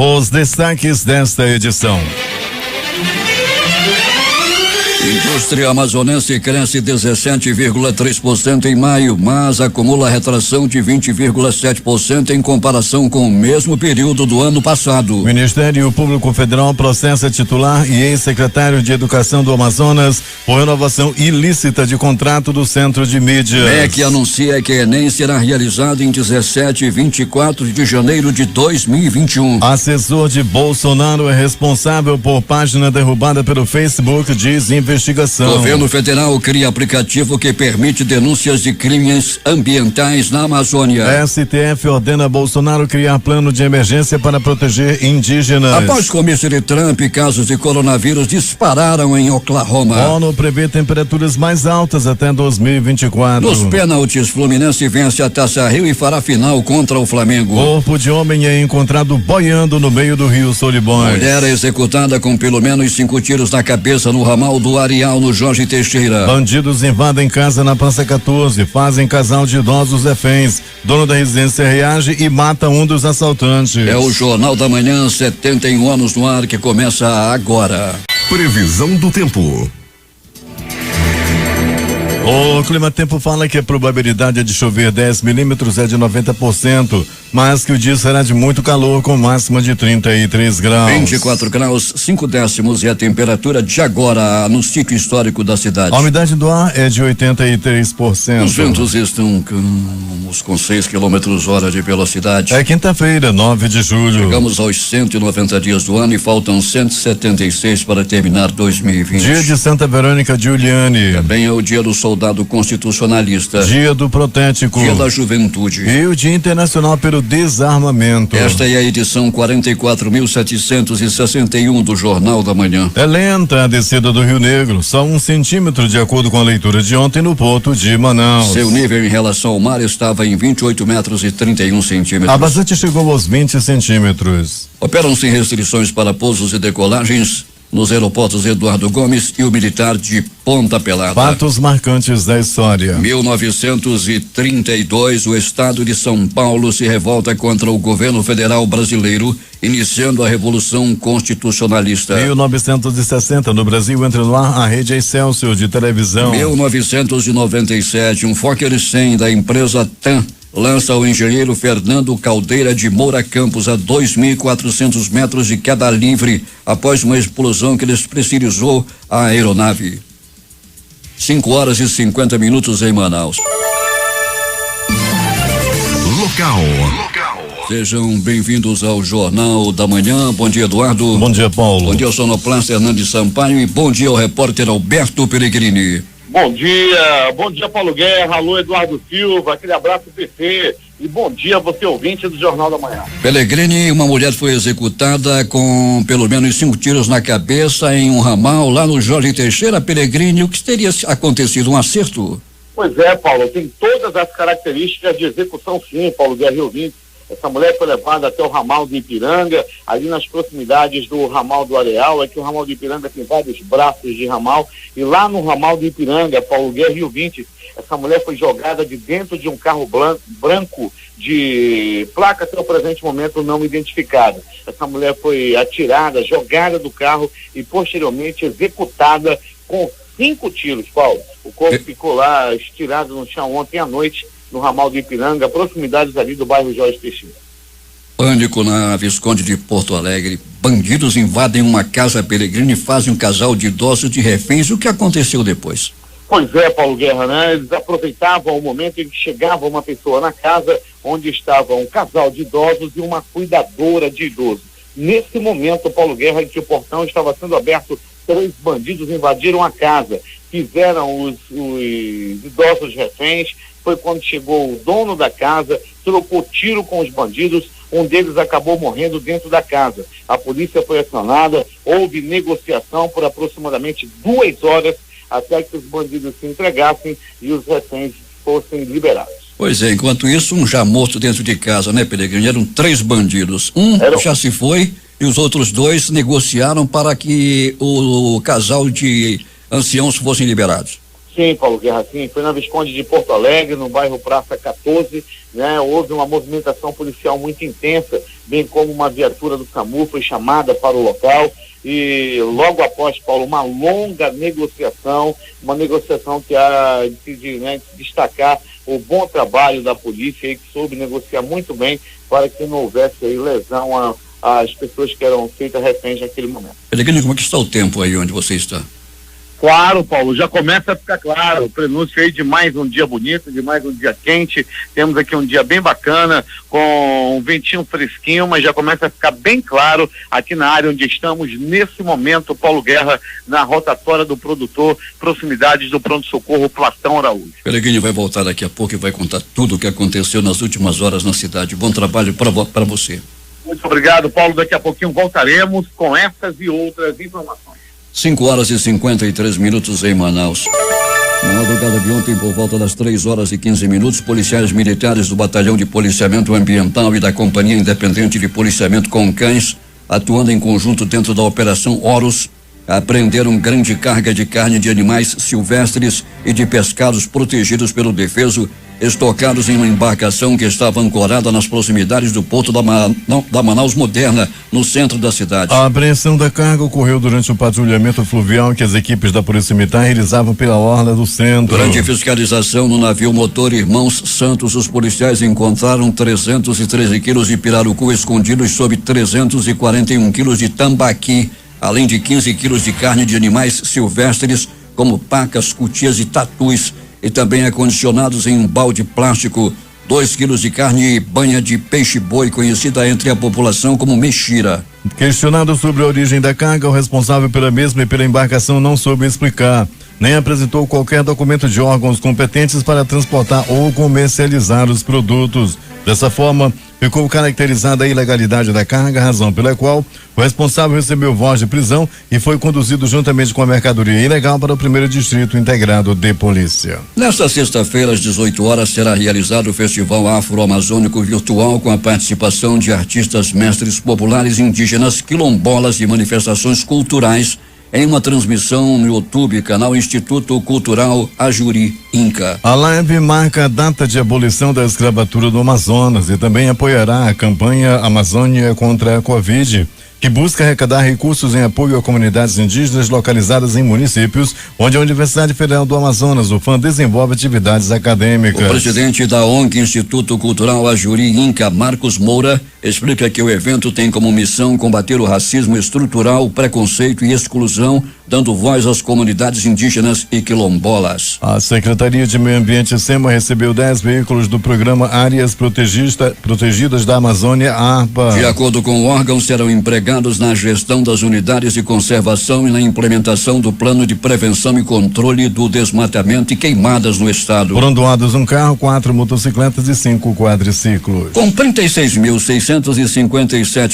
Os destaques desta edição. Indústria amazonense cresce 17,3% em maio, mas acumula retração de 20,7% em comparação com o mesmo período do ano passado. O Ministério Público Federal processa titular e ex-secretário de Educação do Amazonas por renovação ilícita de contrato do Centro de Mídias. MEC anuncia que Enem será realizado em 17 e 24 de janeiro de 2021. Assessor de Bolsonaro é responsável por página derrubada pelo Facebook, diz investigação. Governo federal cria aplicativo que permite denúncias de crimes ambientais na Amazônia. STF ordena Bolsonaro criar plano de emergência para proteger indígenas. Após comício de Trump, casos de coronavírus dispararam em Oklahoma. ONU prevê temperaturas mais altas até 2024. Nos pênaltis, Fluminense vence a Taça Rio e fará final contra o Flamengo. Corpo de homem é encontrado boiando no meio do rio Solibões. Mulher é executada com pelo menos 5 tiros na cabeça no ramal do Areal, no Jorge Teixeira. Bandidos invadem casa na Praça 14, fazem casal de idosos reféns. Dono da residência reage e mata um dos assaltantes. É o Jornal da Manhã, 71 anos no ar, que começa agora. Previsão do tempo. O Clima Tempo fala que a probabilidade de chover 10 milímetros é de 90%, mas que o dia será de muito calor com máxima de 33 graus. 24 graus, 5 décimos é a temperatura de agora no sítio histórico da cidade. A umidade do ar é de 83%. Os ventos estão com 6 quilômetros hora de velocidade. É quinta-feira, 9 de julho. Chegamos aos 190 dias do ano e faltam 176 para terminar 2020. Dia de Santa Verônica Giuliani. Também é o dia do soldado constitucionalista. Dia do protético. Dia da juventude. E o Dia Internacional pelo Desarmamento. Esta é a edição 44.761 do Jornal da Manhã. É lenta a descida do Rio Negro, só 1 centímetro de acordo com a leitura de ontem no porto de Manaus. Seu nível em relação ao mar estava em 28 metros e 31 centímetros. A vazante chegou aos 20 centímetros. Operam-se restrições para pousos e decolagens nos aeroportos Eduardo Gomes e o militar de Ponta Pelada. Fatos marcantes da história. 1932, o estado de São Paulo se revolta contra o governo federal brasileiro, iniciando a Revolução Constitucionalista. 1960, no Brasil entra no ar a Rede Excelsior de televisão. 1997, um Fokker 100 da empresa TAM lança o engenheiro Fernando Caldeira de Moura Campos a 2.400 metros de queda livre após uma explosão que despressurizou a aeronave. 5 horas e 50 minutos em Manaus. Local. Sejam bem-vindos ao Jornal da Manhã. Bom dia, Eduardo. Bom dia, Paulo. Bom dia ao sonoplasta Hernandes Sampaio e bom dia ao repórter Alberto Pellegrini. Bom dia Paulo Guerra, alô Eduardo Silva, aquele abraço PT e bom dia você ouvinte do Jornal da Manhã. Pellegrini, uma mulher foi executada com pelo menos 5 tiros na cabeça em um ramal lá no Jorge Teixeira. Pellegrini, o que teria acontecido? Um acerto? Pois é, Paulo, tem todas as características de execução sim, Paulo Guerra e ouvinte. Essa mulher foi levada até o ramal de Ipiranga, ali nas proximidades do ramal do Areal. É que o ramal de Ipiranga tem vários braços de ramal, e lá no ramal de Ipiranga, Paulo Guerra e ouvinte, essa mulher foi jogada de dentro de um carro branco de placa até o presente momento não identificada. Essa mulher foi atirada, jogada do carro e posteriormente executada com 5 tiros, Paulo. O corpo ficou lá estirado no chão ontem à noite, no ramal de Ipiranga, proximidades ali do bairro Jorge Teixeira. Pânico na Visconde de Porto Alegre. Bandidos invadem uma casa Pellegrini e fazem um casal de idosos de reféns. O que aconteceu depois? Pois é, Paulo Guerra, né? Eles aproveitavam o momento em que chegava uma pessoa na casa onde estava um casal de idosos e uma cuidadora de idosos. Nesse momento, Paulo Guerra, em que o portão estava sendo aberto, 3 bandidos invadiram a casa, fizeram os idosos reféns. Foi quando chegou o dono da casa, trocou tiro com os bandidos, um deles acabou morrendo dentro da casa. A polícia foi acionada, houve negociação por aproximadamente 2 horas até que os bandidos se entregassem e os reféns fossem liberados. Pois é, enquanto isso, um já morto dentro de casa, né, Pellegrini? Eram 3 bandidos. Já se foi e os outros 2 negociaram para que o casal de anciãos fossem liberados. Sim, Paulo Guerra, sim. Foi na Visconde de Porto Alegre, no bairro Praça 14, né? Houve uma movimentação policial muito intensa, bem como uma viatura do SAMU foi chamada para o local e logo após, Paulo, uma longa negociação, uma negociação que há de destacar o bom trabalho da polícia aí, que soube negociar muito bem para que não houvesse aí lesão às pessoas que eram feitas reféns naquele momento. Peregrino, como é que está o tempo aí onde você está? Claro, Paulo, já começa a ficar claro, o prenúncio aí de mais um dia bonito, de mais um dia quente. Temos aqui um dia bem bacana, com um ventinho fresquinho, mas já começa a ficar bem claro aqui na área onde estamos nesse momento, Paulo Guerra, na rotatória do produtor, proximidades do pronto-socorro Platão Araújo. Peregrino vai voltar daqui a pouco e vai contar tudo o que aconteceu nas últimas horas na cidade. Bom trabalho para você. Muito obrigado, Paulo. Daqui a pouquinho voltaremos com essas e outras informações. 5h53 em Manaus. Na madrugada de ontem, por volta das 3h15, policiais militares do Batalhão de Policiamento Ambiental e da Companhia Independente de Policiamento com Cães, atuando em conjunto dentro da Operação Horus, apreenderam grande carga de carne de animais silvestres e de pescados protegidos pelo Defeso, estocados em uma embarcação que estava ancorada nas proximidades do porto da Manaus Moderna, no centro da cidade. A apreensão da carga ocorreu durante o patrulhamento fluvial que as equipes da Polícia Militar realizavam pela orla do centro. Durante a fiscalização no navio motor Irmãos Santos, os policiais encontraram 313 quilos de pirarucu escondidos sob 341 quilos de tambaqui, além de 15 quilos de carne de animais silvestres, como pacas, cutias e tatus, e também acondicionados em um balde plástico, 2 quilos de carne e banha de peixe-boi, conhecida entre a população como mexira. Questionado sobre a origem da carga, o responsável pela mesma e pela embarcação não soube explicar, nem apresentou qualquer documento de órgãos competentes para transportar ou comercializar os produtos. Dessa forma, ficou caracterizada a ilegalidade da carga, razão pela qual o responsável recebeu voz de prisão e foi conduzido juntamente com a mercadoria ilegal para o 1º Distrito Integrado de Polícia. Nesta sexta-feira, às 18 horas, será realizado o Festival Afro-Amazônico Virtual com a participação de artistas, mestres populares, indígenas, quilombolas e manifestações culturais, em uma transmissão no YouTube, canal Instituto Cultural Ajuri Inca. A live marca a data de abolição da escravatura do Amazonas e também apoiará a campanha Amazônia contra a Covid, que busca arrecadar recursos em apoio a comunidades indígenas localizadas em municípios onde a Universidade Federal do Amazonas, UFAM, desenvolve atividades acadêmicas. O presidente da ONG Instituto Cultural Ajuri Inca, Marcos Moura, explica que o evento tem como missão combater o racismo estrutural, o preconceito e exclusão, dando voz às comunidades indígenas e quilombolas. A Secretaria de Meio Ambiente SEMA recebeu 10 veículos do programa Áreas Protegidas da Amazônia, ARPA. De acordo com o órgão, serão empregados na gestão das unidades de conservação e na implementação do plano de prevenção e controle do desmatamento e queimadas no estado. Foram doados um carro, 4 motocicletas e 5 quadriciclos. Com 36.657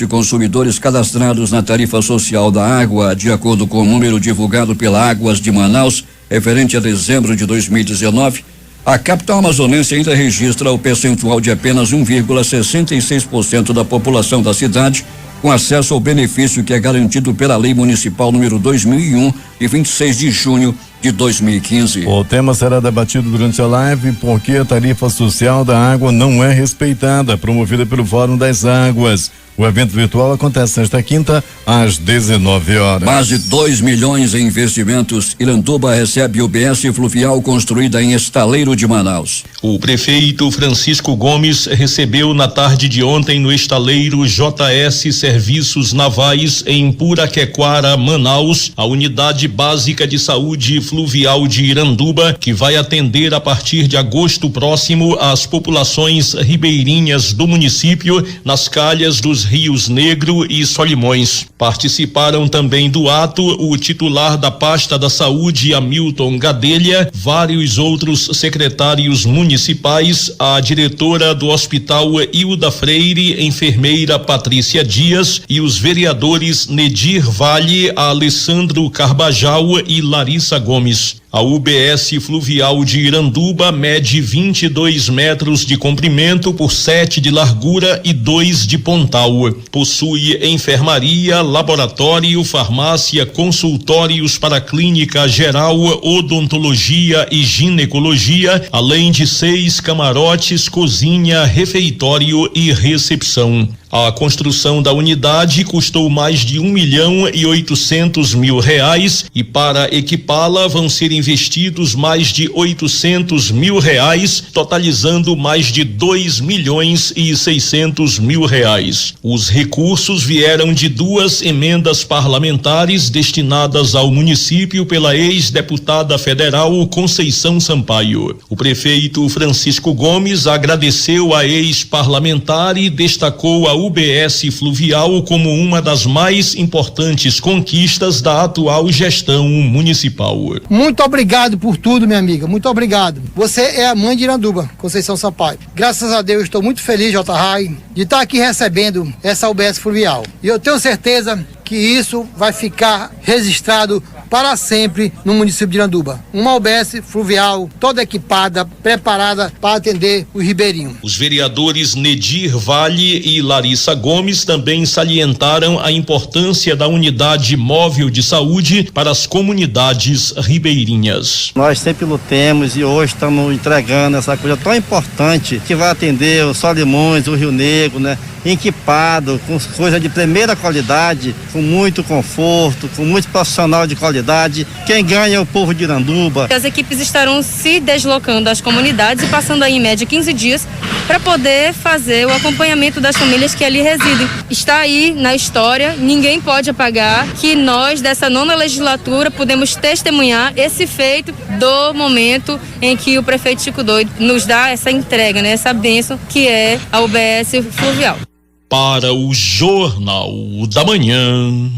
consumidores cadastrados na tarifa social da água, de acordo com o número divulgado pela Águas de Manaus, referente a dezembro de 2019, a capital amazonense ainda registra o percentual de apenas 1,66% da população da cidade com acesso ao benefício que é garantido pela Lei Municipal número 2001, de 26 de junho de 2015. O tema será debatido durante a live porque a tarifa social da água não é respeitada, promovida pelo Fórum das Águas. O evento virtual acontece nesta quinta, às 19 horas. Mais de 2 milhões em investimentos. Iranduba recebe UBS fluvial construída em Estaleiro de Manaus. O prefeito Francisco Gomes recebeu na tarde de ontem no estaleiro JS Serviços Navais em Puraquequara, Manaus, a unidade básica de saúde fluvial de Iranduba, que vai atender a partir de agosto próximo as populações ribeirinhas do município nas calhas dos rios Negro e Solimões. Participaram também do ato o titular da pasta da saúde, Hamilton Gadelha, vários outros secretários municipais, a diretora do hospital Hilda Freire, enfermeira Patrícia Dias e os vereadores Nedir Vale, Alessandro Carbajal e Larissa Gomes. A UBS fluvial de Iranduba mede 22 metros de comprimento por 7 de largura e 2 de pontal. Possui enfermaria, laboratório, farmácia, consultórios para clínica geral, odontologia e ginecologia, além de 6 camarotes, cozinha, refeitório e recepção. A construção da unidade custou mais de R$1.800.000 e para equipá-la vão ser investidos mais de R$800.000, totalizando mais de R$2.600.000. Os recursos vieram de 2 emendas parlamentares destinadas ao município pela ex-deputada federal Conceição Sampaio. O prefeito Francisco Gomes agradeceu a ex-parlamentar e destacou a UBS Fluvial como uma das mais importantes conquistas da atual gestão municipal. Muito obrigado por tudo, minha amiga, muito obrigado. Você é a mãe de Iranduba, Conceição Sampaio. Graças a Deus estou muito feliz, J. Rai, de estar aqui recebendo essa UBS Fluvial. E eu tenho certeza que isso vai ficar registrado para sempre no município de Iranduba. Uma UBS fluvial toda equipada, preparada para atender o ribeirinho. Os vereadores Nedir Vale e Larissa Gomes também salientaram a importância da unidade móvel de saúde para as comunidades ribeirinhas. Nós sempre lutemos e hoje estamos entregando essa coisa tão importante que vai atender os Solimões, o Rio Negro, né? Equipado, com coisa de primeira qualidade, com muito conforto, com muito profissional de qualidade. Quem ganha é o povo de Iranduba. As equipes estarão se deslocando às comunidades e passando aí em média 15 dias para poder fazer o acompanhamento das famílias que ali residem. Está aí na história, ninguém pode apagar que nós dessa 9ª legislatura podemos testemunhar esse feito do momento em que o prefeito Chico Doido nos dá essa entrega, né, essa bênção que é a UBS Fluvial. Para o Jornal da Manhã,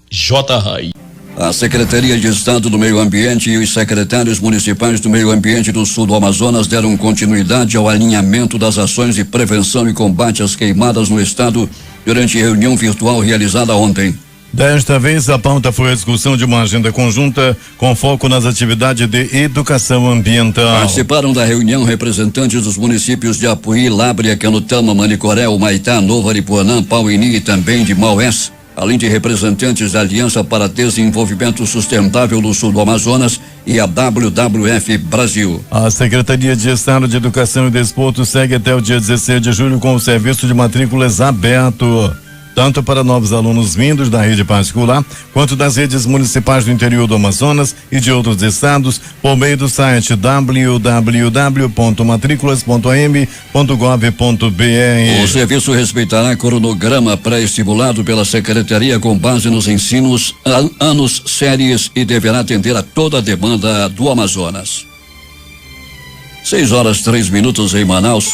J. Rai. A Secretaria de Estado do Meio Ambiente e os secretários municipais do Meio Ambiente do Sul do Amazonas deram continuidade ao alinhamento das ações de prevenção e combate às queimadas no estado durante reunião virtual realizada ontem. Desta vez, a pauta foi a discussão de uma agenda conjunta com foco nas atividades de educação ambiental. Participaram da reunião representantes dos municípios de Apuí, Lábrea, Canutama, Manicoré, Humaitá, Novo Aripuanã, Pauini e também de Maués, além de representantes da Aliança para Desenvolvimento Sustentável do Sul do Amazonas e a WWF Brasil. A Secretaria de Estado de Educação e Desporto segue até o dia 16 de julho com o serviço de matrículas aberto, tanto para novos alunos vindos da rede particular, quanto das redes municipais do interior do Amazonas e de outros estados, por meio do site www.matriculas.am.gov.br. O serviço respeitará cronograma pré-estipulado pela Secretaria com base nos ensinos, anos, séries e deverá atender a toda a demanda do Amazonas. 6h03 em Manaus.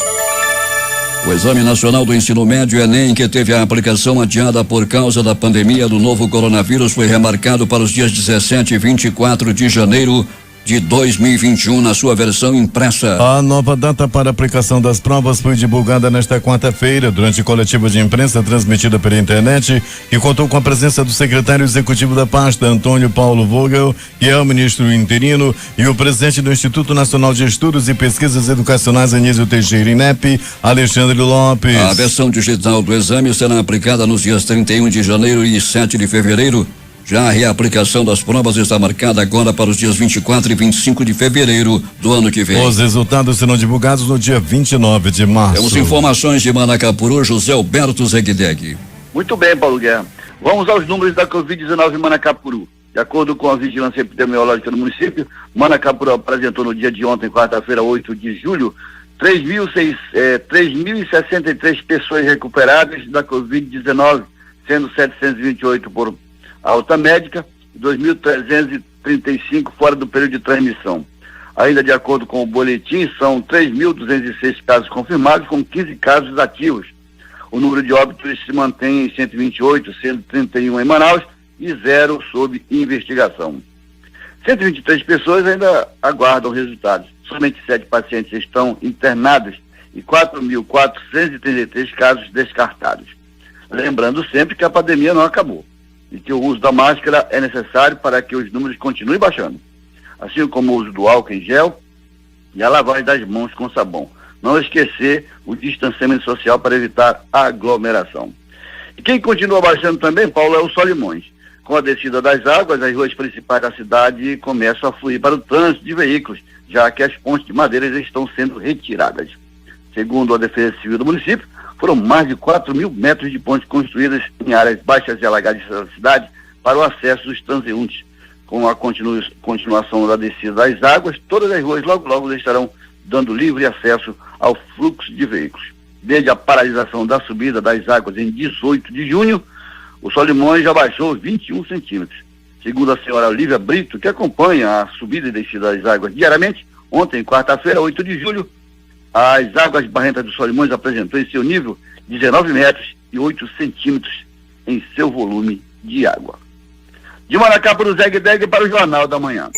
O Exame Nacional do Ensino Médio, Enem, que teve a aplicação adiada por causa da pandemia do novo coronavírus, foi remarcado para os dias 17 e 24 de janeiro de 2021 na sua versão impressa. A nova data para aplicação das provas foi divulgada nesta quarta-feira durante coletiva de imprensa transmitida pela internet e contou com a presença do secretário executivo da pasta, Antônio Paulo Vogel, que é o ministro interino, e o presidente do Instituto Nacional de Estudos e Pesquisas Educacionais, Anísio Teixeira INEP, Alexandre Lopes. A versão digital do exame será aplicada nos dias 31 de janeiro e 7 de fevereiro. Já a reaplicação das provas está marcada agora para os dias 24 e 25 de fevereiro do ano que vem. Os resultados serão divulgados no dia 29 de março. Temos informações de Manacapuru, José Alberto Zegdeg. Muito bem, Paulo Guerra. Vamos aos números da Covid-19 em Manacapuru. De acordo com a vigilância epidemiológica do município, Manacapuru apresentou no dia de ontem, quarta-feira, 8 de julho, 3.063 pessoas recuperadas da Covid-19, sendo 728 por alta médica e 2.335 fora do período de transmissão. Ainda de acordo com o boletim, são 3.206 casos confirmados, com 15 casos ativos. O número de óbitos se mantém em 128, sendo 31 em Manaus e 0 sob investigação. 123 pessoas ainda aguardam resultados. Somente 7 pacientes estão internados e 4.433 casos descartados. Lembrando sempre que a pandemia não acabou e que o uso da máscara é necessário para que os números continuem baixando. assim como o uso do álcool em gel e a lavagem das mãos com sabão. Não esquecer o distanciamento social para evitar aglomeração. E quem continua baixando também, Paulo, é o Solimões. Com a descida das águas, as ruas principais da cidade começam a fluir para o trânsito de veículos, já que as pontes de madeira estão sendo retiradas. Segundo a Defesa Civil do município, foram mais de 4.000 metros de pontes construídas em áreas baixas e alagadas da cidade para o acesso dos transeuntes. Com a continuação da descida das águas, todas as ruas logo estarão dando livre acesso ao fluxo de veículos. Desde a paralisação da subida das águas em 18 de junho, o Solimões já baixou 21 centímetros. Segundo a senhora Olívia Brito, que acompanha a subida e descida das águas diariamente, ontem, quarta-feira, 8 de julho, as águas barrentas do Solimões apresentou em seu nível 19 metros e 8 centímetros em seu volume de água. De Maracá para o Zeg Deg para o Jornal da Manhã.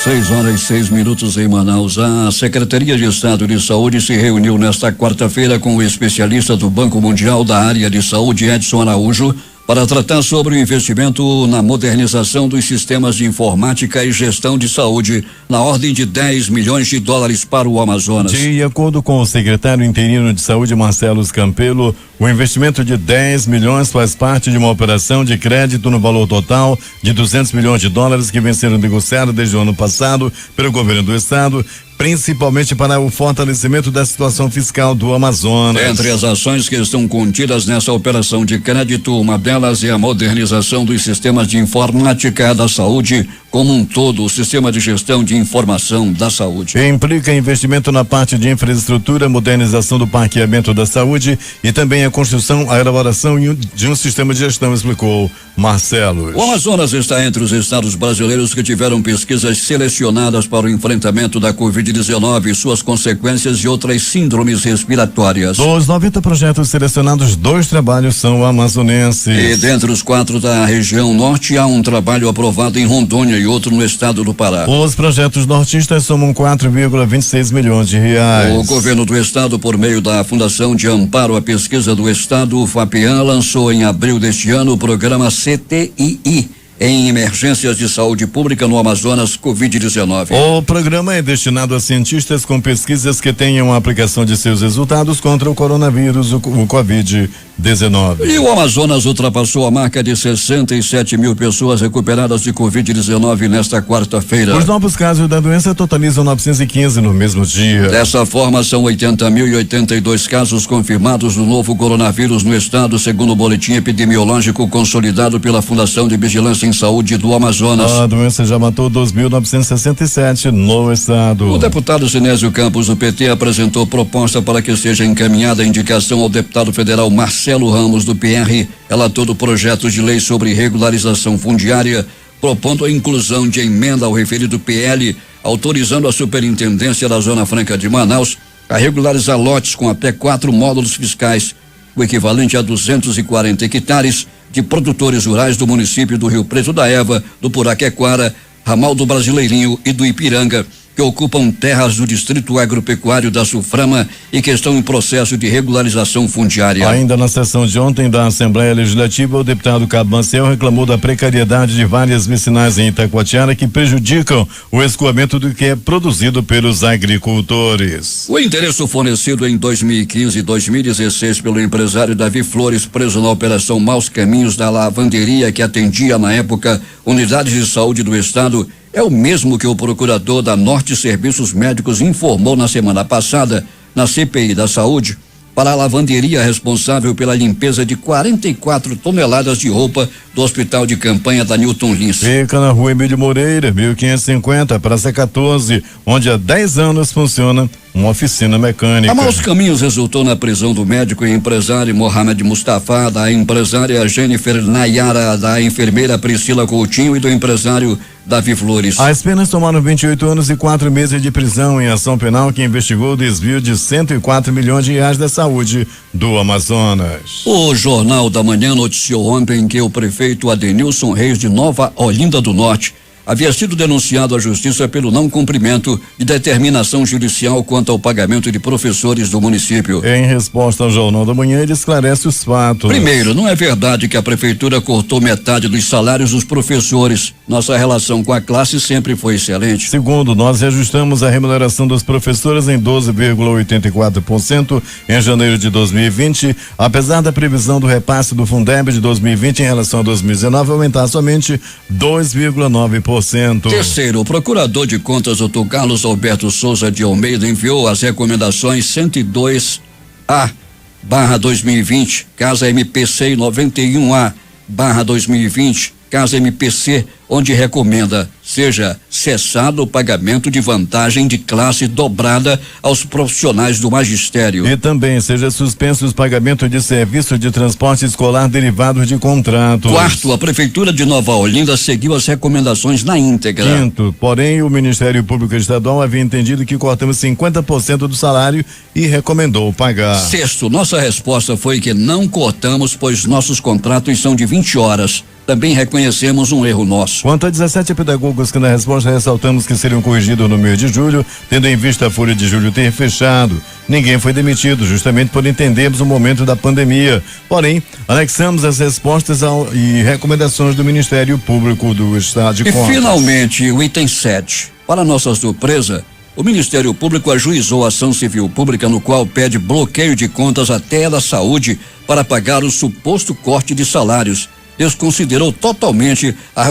6:06 em Manaus. A Secretaria de Estado de Saúde se reuniu nesta quarta-feira com o especialista do Banco Mundial da área de saúde, Edson Araújo, para tratar sobre o investimento na modernização dos sistemas de informática e gestão de saúde, na ordem de 10 milhões de dólares para o Amazonas. De acordo com o secretário interino de saúde, Marcelo Campelo, o investimento de 10 milhões faz parte de uma operação de crédito no valor total de 200 milhões de dólares que vem sendo negociado desde o ano passado pelo governo do estado, principalmente para o fortalecimento da situação fiscal do Amazonas. Entre as ações que estão contidas nessa operação de crédito, uma delas é a modernização dos sistemas de informática da saúde como um todo, o sistema de gestão de informação da saúde. Implica investimento na parte de infraestrutura, modernização do parqueamento da saúde e também a construção, a elaboração de um sistema de gestão, explicou Marcelo. O Amazonas está entre os estados brasileiros que tiveram pesquisas selecionadas para o enfrentamento da Covid-19, suas consequências e outras síndromes respiratórias. Dos 90 projetos selecionados, 2 trabalhos são amazonenses. E dentre os 4 da região norte, há um trabalho aprovado em Rondônia e outro no estado do Pará. Os projetos nortistas somam 4,26 milhões de reais. O governo do estado, por meio da Fundação de Amparo à Pesquisa do Estado, o FAPEAN, lançou em abril deste ano o programa CTII, em emergências de saúde pública no Amazonas Covid-19. O programa é destinado a cientistas com pesquisas que tenham a aplicação de seus resultados contra o coronavírus, o Covid-19. E o Amazonas ultrapassou a marca de 67 mil pessoas recuperadas de Covid-19 nesta quarta-feira. Os novos casos da doença totalizam 915 no mesmo dia. Dessa forma, são 80.082 casos confirmados do novo coronavírus no estado, segundo o boletim epidemiológico consolidado pela Fundação de Vigilância em Saúde do Amazonas. A doença já matou 2.967 no estado. O deputado Sinésio Campos, do PT, apresentou proposta para que seja encaminhada a indicação ao deputado federal Marcelo Ramos, do PR, relator do projeto de lei sobre regularização fundiária, propondo a inclusão de emenda ao referido PL, autorizando a Superintendência da Zona Franca de Manaus a regularizar lotes com até 4 módulos fiscais, o equivalente a 240 hectares, de produtores rurais do município do Rio Preto da Eva, do Puraquequara, Ramal do Brasileirinho e do Ipiranga, que ocupam terras do Distrito Agropecuário da Sulframa e que estão em processo de regularização fundiária. Ainda na sessão de ontem da Assembleia Legislativa, o deputado Cabo Maciel reclamou da precariedade de várias vicinais em Itacoatiara que prejudicam o escoamento do que é produzido pelos agricultores. O endereço fornecido em 2015 e 2016 pelo empresário Davi Flores, preso na operação Maus Caminhos da lavanderia que atendia na época unidades de saúde do estado, é o mesmo que o procurador da Norte Serviços Médicos informou na semana passada na CPI da Saúde para a lavanderia responsável pela limpeza de 44 toneladas de roupa do Hospital de Campanha da Newton Lins. Fica na Rua Emílio Moreira, 1550, Praça 14, onde há 10 anos funciona uma oficina mecânica. A Maus Caminhos resultou na prisão do médico e empresário Mohamed Mustafa, da empresária Jennifer Nayara, da enfermeira Priscila Coutinho e do empresário Davi Flores. As penas tomaram 28 anos e 4 meses de prisão em ação penal que investigou o desvio de 104 milhões de reais da saúde do Amazonas. O Jornal da Manhã noticiou ontem que o prefeito Adenilson Reis de Nova Olinda do Norte havia sido denunciado à justiça pelo não cumprimento de determinação judicial quanto ao pagamento de professores do município. Em resposta ao Jornal da Manhã, ele esclarece os fatos. Primeiro, não é verdade que a prefeitura cortou metade dos salários dos professores. Nossa relação com a classe sempre foi excelente. Segundo, nós reajustamos a remuneração dos professores em 12,84% em janeiro de 2020, apesar da previsão do repasse do Fundeb de 2020 em relação a 2019 aumentar somente 2,9%. Terceiro, o procurador de contas, Dr. Carlos Alberto Souza de Almeida, enviou as recomendações 102A/2020, casa MPC, e 91A/2020, casa MPC, onde recomenda seja cessado o pagamento de vantagem de classe dobrada aos profissionais do magistério. E também seja suspenso os pagamentos de serviço de transporte escolar derivados de contratos. Quarto, a Prefeitura de Nova Olinda seguiu as recomendações na íntegra. Quinto, porém, o Ministério Público Estadual havia entendido que cortamos 50% do salário e recomendou pagar. Sexto, nossa resposta foi que não cortamos, pois nossos contratos são de 20 horas. Também reconhecemos um erro nosso. Quanto a 17 pedagogos que na resposta ressaltamos que seriam corrigidos no mês de julho, tendo em vista a folha de julho ter fechado. Ninguém foi demitido, justamente por entendermos o momento da pandemia. Porém, anexamos as respostas e recomendações do Ministério Público do Estado de Contas. E finalmente, o item 7. Para nossa surpresa, o Ministério Público ajuizou a ação civil pública no qual pede bloqueio de contas até da saúde para pagar o suposto corte de salários. Desconsiderou totalmente a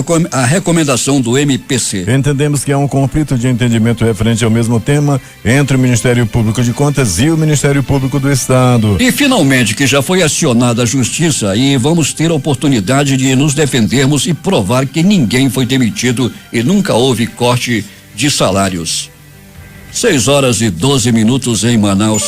recomendação do MPC. Entendemos que há um conflito de entendimento referente ao mesmo tema entre o Ministério Público de Contas e o Ministério Público do Estado. E finalmente que já foi acionada a justiça e vamos ter a oportunidade de nos defendermos e provar que ninguém foi demitido e nunca houve corte de salários. 6h12 em Manaus.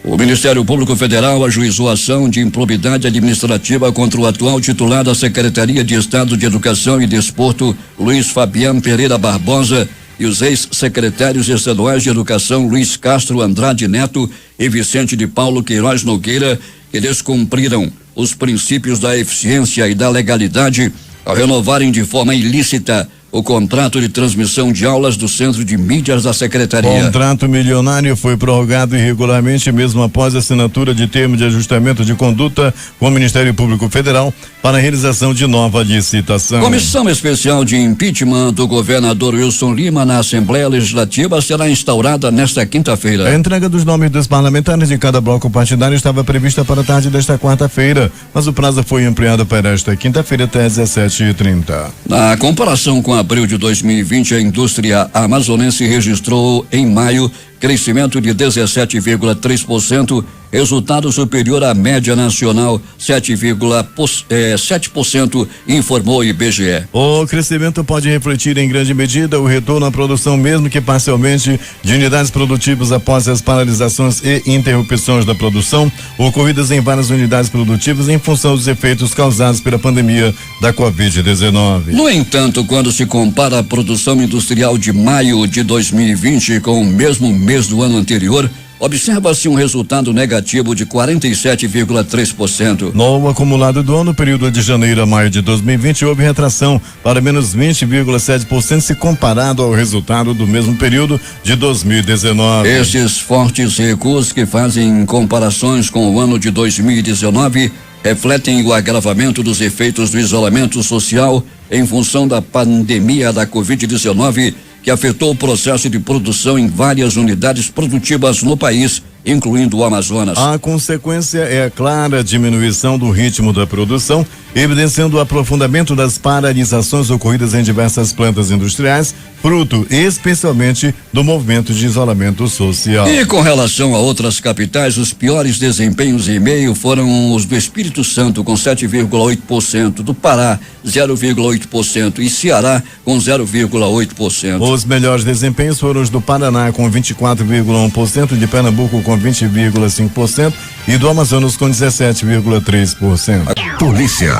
O Ministério Público Federal ajuizou ação de improbidade administrativa contra o atual titular da Secretaria de Estado de Educação e Desporto, Luiz Fabiano Pereira Barbosa, e os ex-secretários estaduais de Educação, Luiz Castro Andrade Neto e Vicente de Paulo Queiroz Nogueira, que descumpriram os princípios da eficiência e da legalidade ao renovarem de forma ilícita o contrato de transmissão de aulas do Centro de Mídias da Secretaria. O contrato milionário foi prorrogado irregularmente mesmo após a assinatura de termo de ajustamento de conduta com o Ministério Público Federal para a realização de nova licitação. Comissão especial de impeachment do governador Wilson Lima na Assembleia Legislativa será instaurada nesta quinta-feira. A entrega dos nomes dos parlamentares de cada bloco partidário estava prevista para a tarde desta quarta-feira, mas o prazo foi ampliado para esta quinta-feira até 17h30. Na comparação com abril de 2020, a indústria amazonense registrou em maio crescimento de 17,3%, resultado superior à média nacional, 7,7%, informou o IBGE. O crescimento pode refletir em grande medida o retorno à produção, mesmo que parcialmente, de unidades produtivas após as paralisações e interrupções da produção ocorridas em várias unidades produtivas em função dos efeitos causados pela pandemia da Covid-19. No entanto, quando se compara a produção industrial de maio de 2020 com o mesmo mês do ano anterior, observa-se um resultado negativo de 47,3%. No acumulado do ano, período de janeiro a maio de 2020, houve retração para menos 20,7% se comparado ao resultado do mesmo período de 2019. Esses fortes recuos que fazem comparações com o ano de 2019 refletem o agravamento dos efeitos do isolamento social em função da pandemia da Covid-19, que afetou o processo de produção em várias unidades produtivas no país, incluindo o Amazonas. A consequência é a clara diminuição do ritmo da produção, evidenciando o aprofundamento das paralisações ocorridas em diversas plantas industriais, fruto especialmente do movimento de isolamento social. E com relação a outras capitais, os piores desempenhos em meio foram os do Espírito Santo, com 7,8%, do Pará, 0,8% e Ceará, com 0,8%. Os melhores desempenhos foram os do Paraná, com 24,1%, de Pernambuco, com 20,5% e do Amazonas, com 17,3%. Polícia.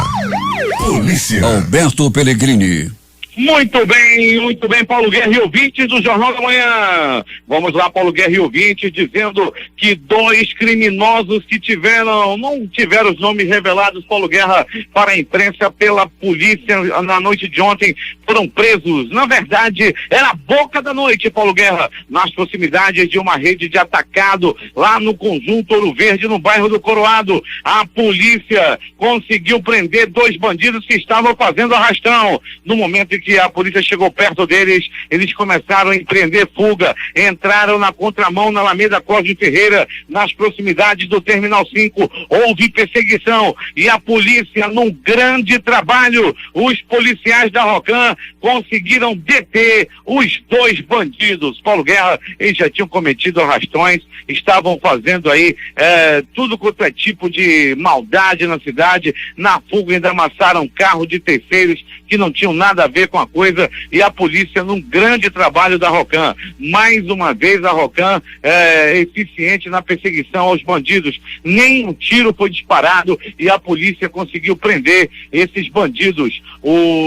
Alberto Pellegrini. Muito bem, Paulo Guerra e ouvintes do Jornal da Manhã. Vamos lá, Paulo Guerra e ouvintes, dizendo que 2 criminosos que não tiveram os nomes revelados, Paulo Guerra, para a imprensa pela polícia na noite de ontem, foram presos. Na verdade, era a boca da noite, Paulo Guerra, nas proximidades de uma rede de atacado lá no conjunto Ouro Verde, no bairro do Coroado. A polícia conseguiu prender 2 bandidos que estavam fazendo arrastão. No momento em que a polícia chegou perto deles, eles começaram a empreender fuga, entraram na contramão na Alameda Cosme Ferreira, nas proximidades do Terminal 5, houve perseguição e a polícia, num grande trabalho, os policiais da Rocan conseguiram deter os 2 bandidos. Paulo Guerra, eles já tinham cometido arrastões, estavam fazendo aí tudo quanto é tipo de maldade na cidade, na fuga ainda amassaram carro de terceiros que não tinham nada a ver com a coisa, e a polícia num grande trabalho da Rocan. Mais uma vez a Rocan eficiente na perseguição aos bandidos, nem um tiro foi disparado e a polícia conseguiu prender esses bandidos.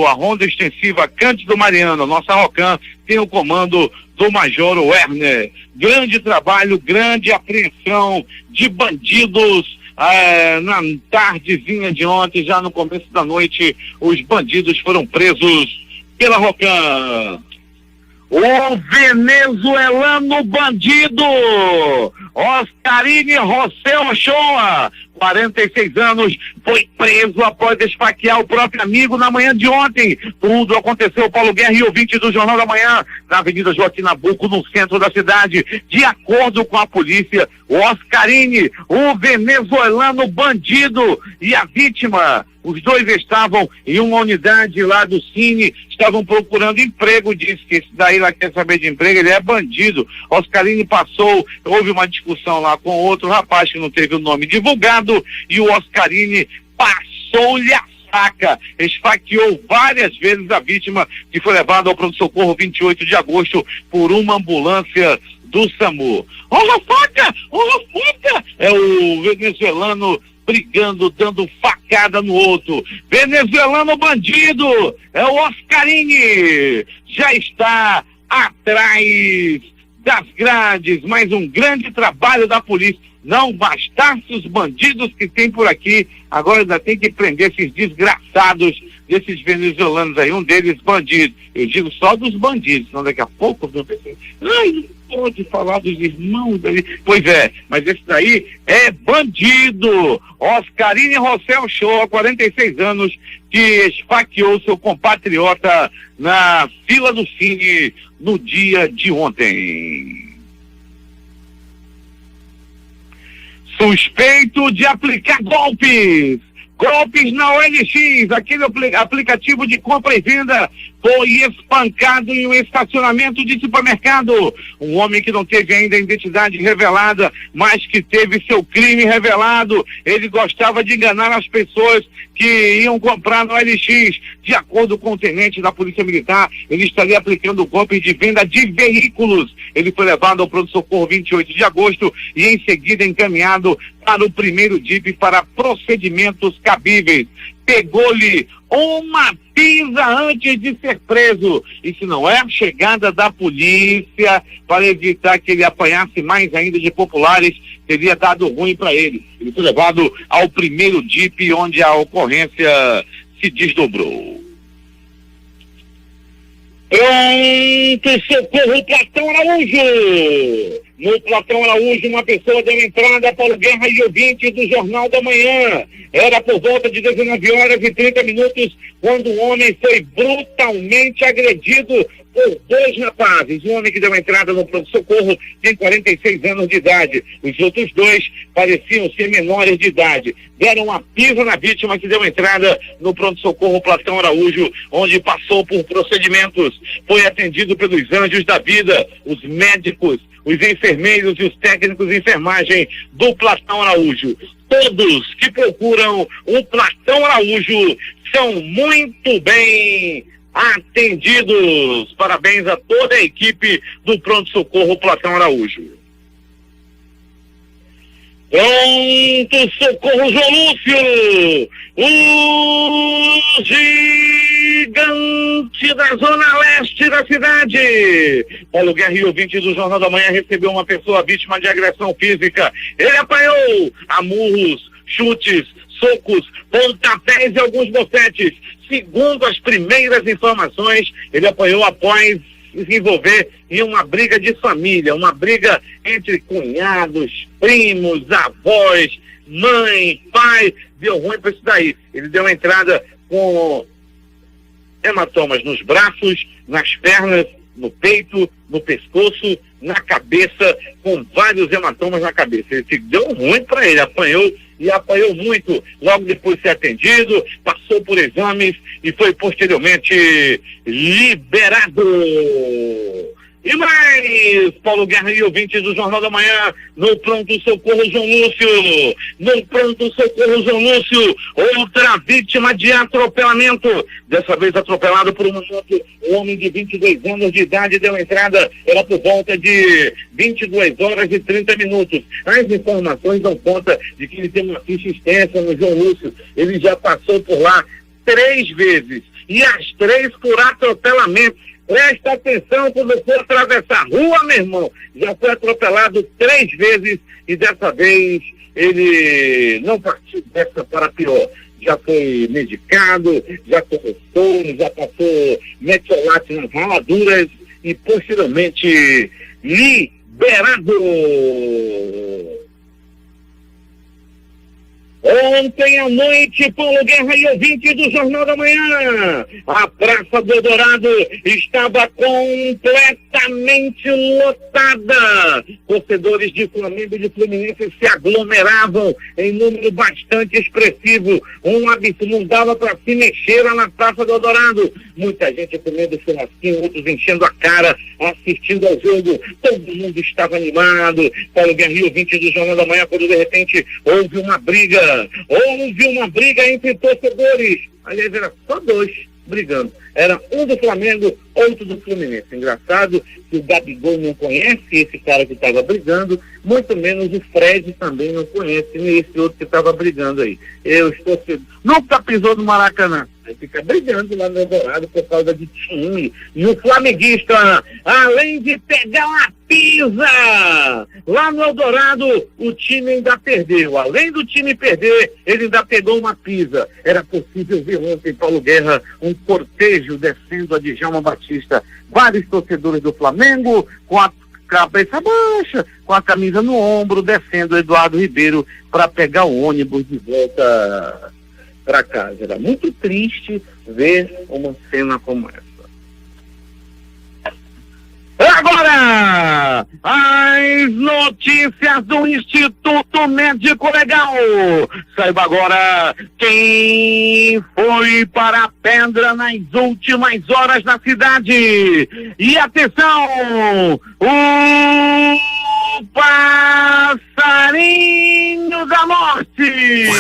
A Ronda Extensiva Cândido Mariano, nossa Rocan, tem o comando do Major Werner. Grande trabalho, grande apreensão de bandidos. Na tardezinha de ontem, já no começo da noite, os bandidos foram presos pela Rocan. O venezuelano bandido Oscarine José Ochoa, 46 anos, foi preso após esfaquear o próprio amigo na manhã de ontem. Tudo aconteceu, Paulo Guerra e ouvinte do Jornal da Manhã, na Avenida Joaquim Nabuco, no centro da cidade. De acordo com a polícia, o Oscarine, o venezuelano bandido, e a vítima, os 2 estavam em uma unidade lá do Cine, estavam procurando emprego. Disse que esse daí lá quer saber de emprego, ele é bandido. Oscarine houve uma discussão lá com outro rapaz que não teve o nome divulgado, e o Oscarine passou-lhe a faca, esfaqueou várias vezes a vítima, que foi levada ao pronto-socorro 28 de agosto por uma ambulância do SAMU. Olha a faca! É o venezuelano brigando, dando facada no outro. Venezuelano bandido, é o Oscarine, já está atrás das grades. Mais um grande trabalho da polícia. Não bastasse os bandidos que tem por aqui, agora ainda tem que prender esses desgraçados desses venezuelanos aí, um deles bandido. Eu digo só dos bandidos, senão daqui a pouco eu pensei, não pode falar dos irmãos dele. Pois é, mas esse daí é bandido. Oscarine José Ochoa, 46 anos, que esfaqueou seu compatriota na fila do Cine no dia de ontem. Suspeito de aplicar golpes na OLX, aquele aplicativo de compra e venda, foi espancado em um estacionamento de supermercado. Um homem que não teve ainda a identidade revelada, mas que teve seu crime revelado. Ele gostava de enganar as pessoas que iam comprar no OLX. De acordo com o tenente da Polícia Militar, ele estaria aplicando golpes de venda de veículos. Ele foi levado ao pronto-socorro 28 de agosto e em seguida encaminhado para o primeiro DIP para procedimentos cabíveis. Pegou-lhe uma pisa antes de ser preso. E se não é a chegada da polícia para evitar que ele apanhasse mais ainda de populares, teria dado ruim para ele. Ele foi levado ao primeiro DIP, onde a ocorrência se desdobrou. Socorro Platão Araújo. No Platão Araújo, uma pessoa deu entrada para o Guerra e ouvinte do Jornal da Manhã. Era por volta de 19h30, quando um homem foi brutalmente agredido por 2 rapazes. Um homem que deu entrada no pronto-socorro tem 46 anos de idade. Os outros 2 pareciam ser menores de idade. Deram uma pisa na vítima que deu entrada no pronto-socorro Platão Araújo, onde passou por procedimentos. Foi atendido pelos anjos da vida, os médicos, os enfermeiros e os técnicos de enfermagem do Platão Araújo. Todos que procuram o Platão Araújo são muito bem atendidos. Parabéns a toda a equipe do pronto-socorro Platão Araújo. Pronto-socorro João Lúcio, o gigante norte da zona leste da cidade. Paulo Guerra e ouvinte do Jornal da Manhã recebeu uma pessoa vítima de agressão física. Ele apanhou a murros, chutes, socos, pontapés e alguns bocetes. Segundo as primeiras informações, ele apanhou após se envolver em uma briga de família, uma briga entre cunhados, primos, avós, mãe, pai. Deu ruim para isso daí. Ele deu uma entrada com hematomas nos braços, nas pernas, no peito, no pescoço, na cabeça, com vários hematomas na cabeça. Ele deu ruim para ele, apanhou e apanhou muito. Logo depois de ser atendido, passou por exames e foi posteriormente liberado. E mais, Paulo Guerra e ouvintes do Jornal da Manhã, no pronto-socorro João Lúcio. No pronto-socorro João Lúcio, outra vítima de atropelamento. Dessa vez atropelado por uma moto. Um homem de 22 anos de idade deu entrada. Era por volta de 22 horas e 30 minutos. As informações dão conta de que ele tem uma ficha extensa no João Lúcio. Ele já passou por lá 3 vezes. E as 3 por atropelamento. Presta atenção quando for atravessar a rua, meu irmão. Já foi atropelado 3 vezes e dessa vez ele não partiu dessa para pior. Já foi medicado, já começou, já passou metiolate nas raladuras e posteriormente liberado. Ontem à noite, Paulo Guerra e ouvinte do Jornal da Manhã, a Praça do Eldorado estava completamente lotada. Torcedores de Flamengo e de Fluminense se aglomeravam em número bastante expressivo. Um absurdo, não dava para se mexer lá na Praça do Eldorado. Muita gente comendo churrasquinho, outros enchendo a cara, assistindo ao jogo. Todo mundo estava animado. Paulo Guerra e ouvinte do Jornal da Manhã, quando de repente houve uma briga. Houve uma briga entre torcedores. Aliás, era só 2 brigando. Era um do Flamengo, outro do Fluminense. Engraçado que o Gabigol não conhece esse cara que estava brigando, muito menos o Fred também não conhece esse outro que estava brigando aí. Nunca pisou no Maracanã. Aí fica brigando lá no Eldorado por causa de time. E o flamenguista, além de pegar uma pisa lá no Eldorado, o time ainda perdeu. Além do time perder, ele ainda pegou uma pisa. Era possível ver ontem, Paulo Guerra, um cortejo descendo a Djalma Batista. Vários torcedores do Flamengo com a cabeça baixa, com a camisa no ombro, descendo o Eduardo Ribeiro para pegar o ônibus de volta para casa. Era muito triste ver uma cena como essa. Agora, as notícias do Instituto Médico Legal. Saiba agora quem foi para a pedra nas últimas horas na cidade. E atenção, o passarinho da morte.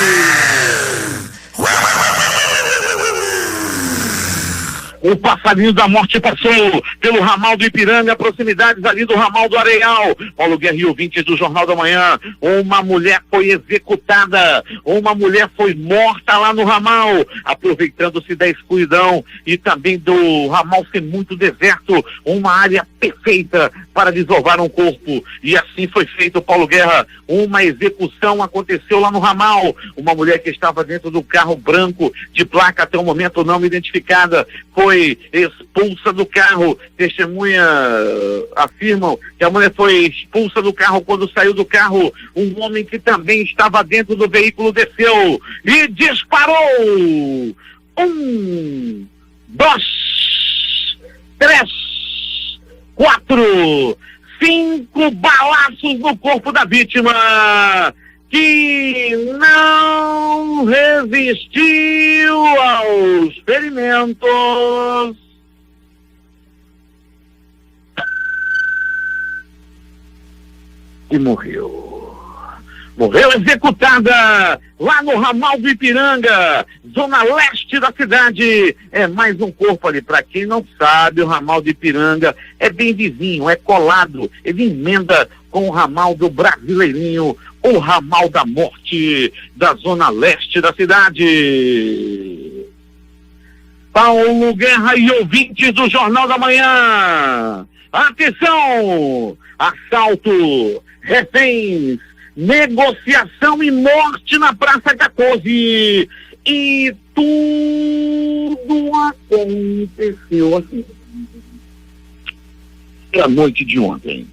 O passarinho da morte passou pelo ramal do Ipiranga, proximidades ali do ramal do Areal. Paulo Guerra e ouvintes do Jornal da Manhã, uma mulher foi executada, uma mulher foi morta lá no ramal, aproveitando-se da escuridão e também do ramal ser muito deserto, uma área perfeita para desovar um corpo. E assim foi feito, Paulo Guerra, uma execução aconteceu lá no ramal. Uma mulher que estava dentro do carro branco, de placa até o momento não identificada, foi expulsa do carro. Testemunhas afirmam que a mulher foi expulsa do carro. Quando saiu do carro, um homem que também estava dentro do veículo desceu e disparou. 1, 2, 3, 4, 5 balaços no corpo da vítima, que não resistiu aos ferimentos. E morreu. Morreu executada lá no ramal do Ipiranga, zona leste da cidade. É mais um corpo ali. Para quem não sabe, o ramal do Ipiranga é bem vizinho, é colado. Ele emenda com o ramal do Brasileirinho, o ramal da morte da zona leste da cidade. Paulo Guerra e ouvintes do Jornal da Manhã. Atenção! Assalto, reféns, negociação e morte na Praça 14. E tudo aconteceu assim. A noite de ontem.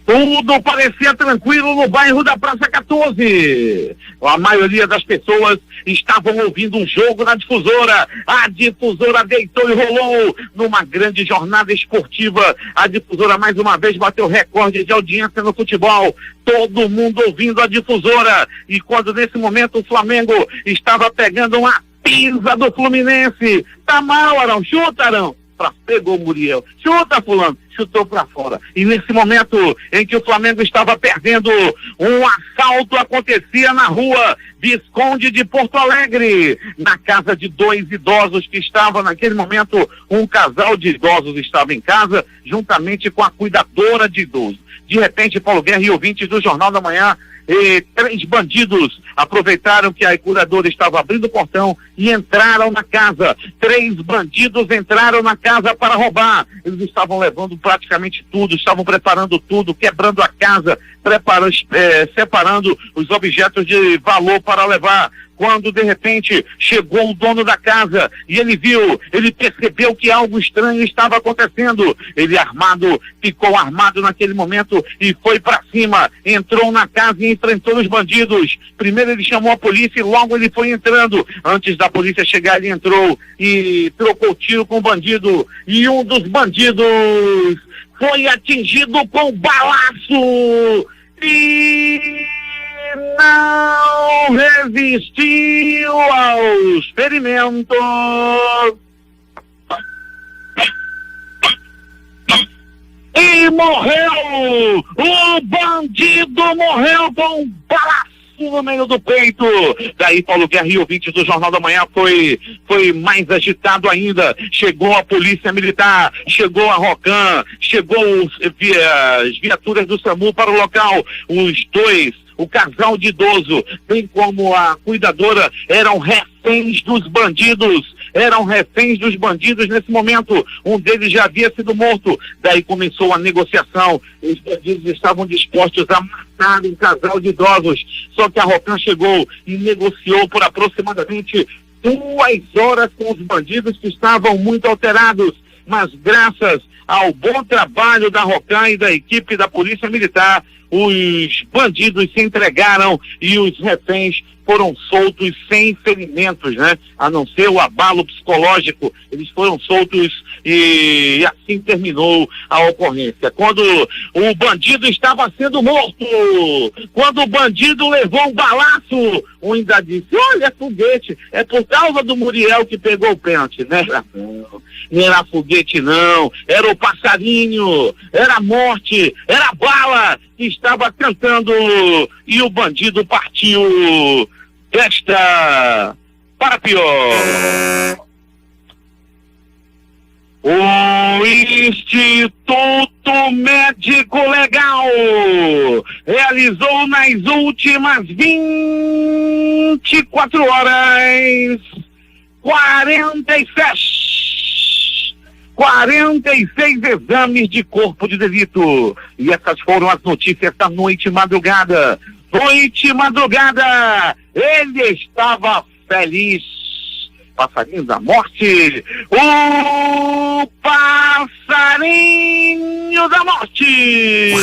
Tudo parecia tranquilo no bairro da Praça 14. A maioria das pessoas estavam ouvindo um jogo na Difusora. A Difusora deitou e rolou numa grande jornada esportiva. A Difusora mais uma vez bateu recorde de audiência no futebol. Todo mundo ouvindo a Difusora. E quando nesse momento o Flamengo estava pegando uma pisa do Fluminense. Tá mal, Arão. Chuta, Arão. Pegou o Muriel, chuta fulano, chutou para fora. E nesse momento em que o Flamengo estava perdendo, um assalto acontecia na rua Visconde de Porto Alegre, na casa de 2 idosos que estavam naquele momento. Um casal de idosos estava em casa, juntamente com a cuidadora de idosos. De repente, Paulo Guerra e ouvintes do Jornal da Manhã, 3 bandidos aproveitaram que a cuidadora estava abrindo o portão e entraram na casa. 3 bandidos entraram na casa para roubar. Eles estavam levando praticamente tudo, estavam preparando tudo, quebrando a casa, separando os objetos de valor para levar. Quando de repente chegou o dono da casa e ele percebeu que algo estranho estava acontecendo. Ele ficou armado naquele momento e foi para cima, entrou na casa e enfrentou os bandidos. Primeiro ele chamou a polícia e logo ele foi entrando. Antes da polícia chegar, ele entrou e trocou tiro com o bandido, e um dos bandidos foi atingido com balaço e não resistiu aos ferimentos e morreu. O bandido morreu com um balaço no meio do peito. Daí Paulo Guerra e ouvintes do Jornal da Manhã foi mais agitado ainda. Chegou a polícia militar, chegou a Rocan, chegou as viaturas do SAMU para o local. O casal de idoso, bem como a cuidadora, eram reféns dos bandidos. Nesse momento. Um deles já havia sido morto. Daí começou a negociação. Os bandidos estavam dispostos a matar um casal de idosos. Só que a Rocan chegou e negociou por aproximadamente 2 horas com os bandidos, que estavam muito alterados. Mas graças ao bom trabalho da Rocan e da equipe da Polícia Militar, os bandidos se entregaram e os reféns foram soltos sem ferimentos, né? A não ser o abalo psicológico, eles foram soltos e assim terminou a ocorrência. Quando o bandido estava sendo morto, quando o bandido levou um balaço, um ainda disse: olha, é foguete, é por causa do Muriel que pegou o pênalti, né? Não era foguete não, era o passarinho, era a morte, era a bala que estava cantando, e o bandido partiu desta para pior. O Instituto Médico Legal realizou nas últimas 24 horas 46 exames de corpo de delito. E essas foram as notícias da noite madrugada. Ele estava feliz. Passarinho da morte. O passarinho da morte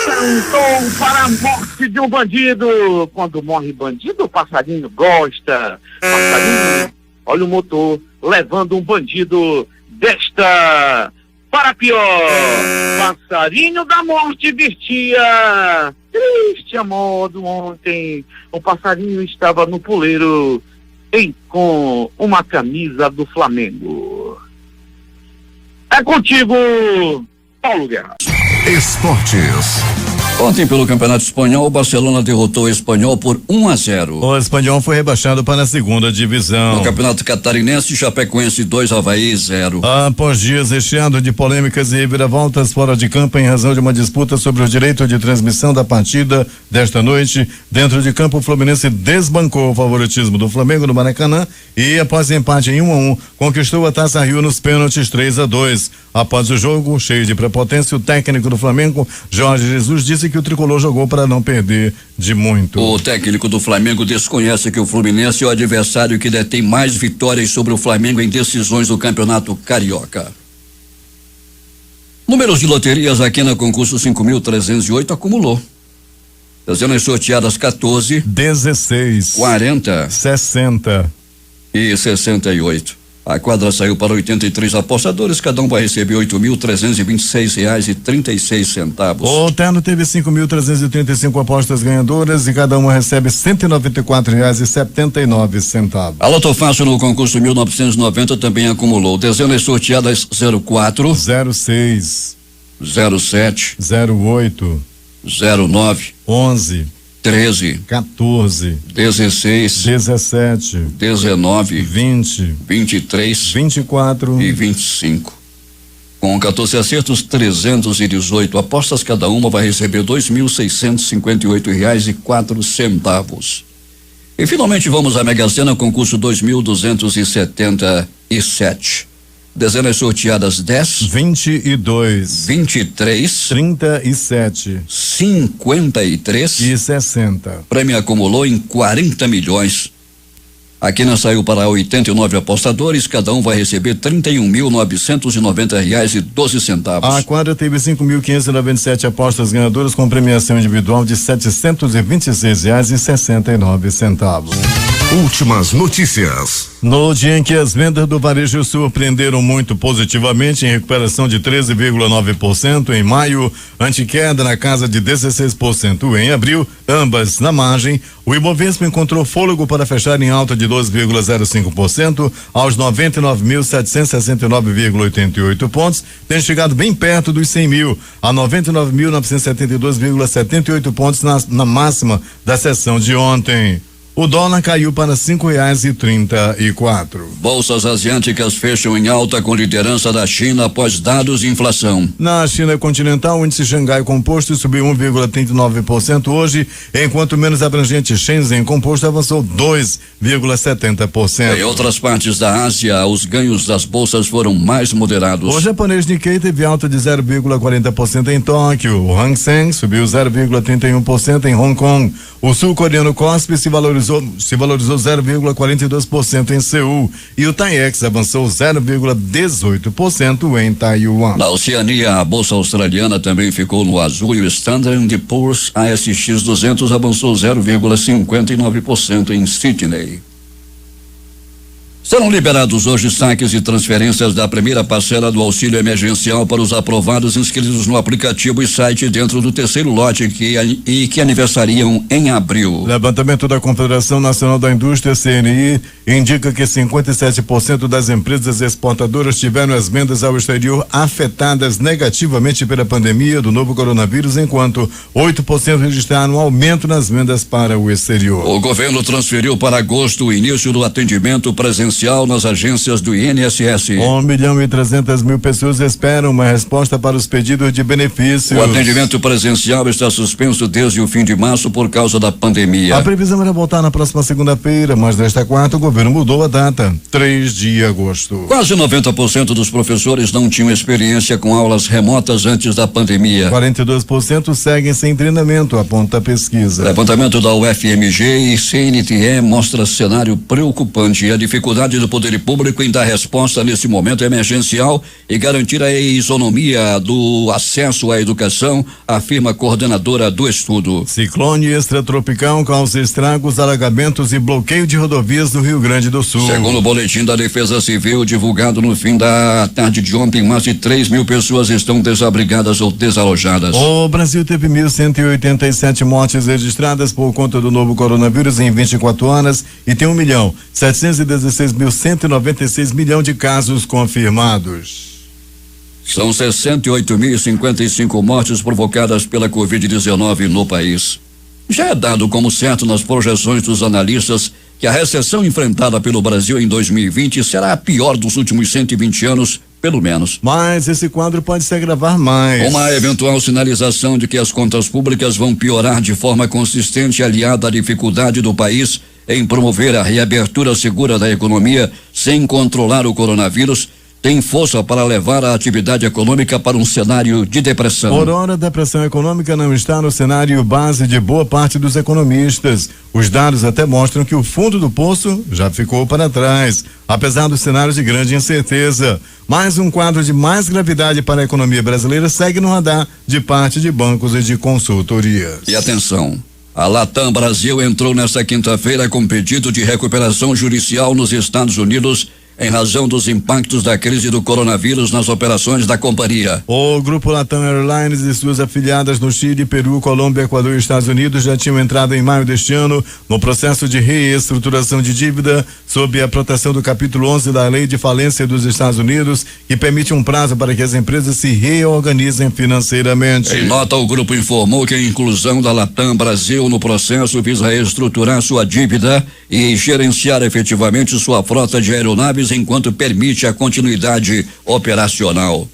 cantou para a morte de um bandido. Quando morre bandido, o passarinho gosta. Passarinho, olha o motor levando um bandido desta para pior. Passarinho da morte vestia triste a modo ontem. O passarinho estava no puleiro com uma camisa do Flamengo. É contigo, Paulo Guerra. Esportes. Ontem, pelo Campeonato Espanhol, o Barcelona derrotou o Espanyol por 1-0. O Espanyol foi rebaixado para a segunda divisão. No Campeonato Catarinense, Chapecoense 2, Avaí 0. Após dias recheados de polêmicas e reviravoltas fora de campo em razão de uma disputa sobre o direito de transmissão da partida desta noite, dentro de campo o Fluminense desbancou o favoritismo do Flamengo no Maracanã e, após empate em 1-1, conquistou a Taça Rio nos pênaltis 3-2. Após o jogo, cheio de prepotência, o técnico do Flamengo, Jorge Jesus, disse que o tricolor jogou para não perder de muito. O técnico do Flamengo desconhece que o Fluminense é o adversário que detém mais vitórias sobre o Flamengo em decisões do Campeonato Carioca. Números de loterias aqui na concurso 5.308 acumulou. Dezenas sorteadas 14, 16, 40, 60 e 68. A quadra saiu para 83 apostadores, cada um vai receber R$8.326,36. O terno teve 5.335 apostas ganhadoras e cada uma recebe R$194,79. A Loto Fácil no concurso 1990 também acumulou dezenas sorteadas 04, 06, 07, 08, 09, 11, 13, 14, 16, 17, 19, 20, 23 24 e 25. Com 14 acertos, 318 apostas, cada uma vai receber R$2.658,04. E finalmente vamos à Mega Sena, concurso 2277. Dezenas sorteadas 10, 22, 23, 37 53 e 60. Prêmio acumulou em 40 milhões. A quina saiu para 89 apostadores, cada um vai receber R$31.990,12. A quadra teve 5.597 apostas ganhadoras com premiação individual de R$726,69. Últimas notícias. No dia em que as vendas do varejo surpreenderam muito positivamente, em recuperação de 13,9% em maio, ante queda na casa de 16% em abril, ambas na margem, o Ibovespa encontrou fôlego para fechar em alta de 12,05% aos 99.769,88 pontos, tendo chegado bem perto dos 100 mil, a 99.972,78 pontos na máxima da sessão de ontem. O dólar caiu para R$5,34. Bolsas asiáticas fecham em alta com liderança da China após dados de inflação. Na China continental, o índice Xangai Composto subiu 1,39% hoje, enquanto o menos abrangente Shenzhen Composto avançou 2,70%. Em outras partes da Ásia, os ganhos das bolsas foram mais moderados. O japonês Nikkei teve alta de 0,40% em Tóquio. O Hang Seng subiu 0,31% em Hong Kong. O sul-coreano Kospi se valorizou 0,42% em Seul e o TAIEX avançou 0,18% em Taiwan. Na Oceania, a bolsa australiana também ficou no azul e o Standard & Poor's ASX 200 avançou 0,59% em Sydney. Serão liberados hoje saques e transferências da primeira parcela do auxílio emergencial para os aprovados inscritos no aplicativo e site dentro do terceiro lote que aniversariam em abril. Levantamento da Confederação Nacional da Indústria, CNI, indica que 57% das empresas exportadoras tiveram as vendas ao exterior afetadas negativamente pela pandemia do novo coronavírus, enquanto 8% registraram aumento nas vendas para o exterior. O governo transferiu para agosto o início do atendimento presencial nas agências do INSS. 1.300.000 pessoas esperam uma resposta para os pedidos de benefícios. O atendimento presencial está suspenso desde o fim de março por causa da pandemia. A previsão era voltar na próxima segunda-feira, mas nesta quarta o governo mudou a data, 3 de agosto. Quase 90% dos professores não tinham experiência com aulas remotas antes da pandemia. 42% seguem sem treinamento, aponta a pesquisa. Levantamento da UFMG e CNTE mostra cenário preocupante e a dificuldade do poder público em dar resposta nesse momento emergencial e garantir a isonomia do acesso à educação, afirma a coordenadora do estudo. Ciclone extratropical causa estragos, alagamentos e bloqueio de rodovias do Rio Grande do Sul. Segundo o boletim da Defesa Civil divulgado no fim da tarde de ontem, mais de 3.000 pessoas estão desabrigadas ou desalojadas. O Brasil teve 1.187 mortes registradas por conta do novo coronavírus em 24 horas e tem 1.716.196 milhões de casos confirmados. São 68.055 mortes provocadas pela Covid-19 no país. Já é dado como certo nas projeções dos analistas que a recessão enfrentada pelo Brasil em 2020 será a pior dos últimos 120 anos, pelo menos. Mas esse quadro pode se agravar mais. Uma eventual sinalização de que as contas públicas vão piorar de forma consistente, aliada à dificuldade do país em promover a reabertura segura da economia sem controlar o coronavírus, tem força para levar a atividade econômica para um cenário de depressão. Por hora, a depressão econômica não está no cenário base de boa parte dos economistas. Os dados até mostram que o fundo do poço já ficou para trás, apesar do cenário de grande incerteza. Mais um quadro de mais gravidade para a economia brasileira segue no radar de parte de bancos e de consultorias. E atenção, a Latam Brasil entrou nesta quinta-feira com pedido de recuperação judicial nos Estados Unidos em razão dos impactos da crise do coronavírus nas operações da companhia. O grupo Latam Airlines e suas afiliadas no Chile, Peru, Colômbia, Equador e Estados Unidos já tinham entrado em maio deste ano no processo de reestruturação de dívida sob a proteção do capítulo 11 da Lei de Falência dos Estados Unidos, que permite um prazo para que as empresas se reorganizem financeiramente. Em nota, o grupo informou que a inclusão da Latam Brasil no processo visa reestruturar sua dívida e gerenciar efetivamente sua frota de aeronaves enquanto permite a continuidade operacional.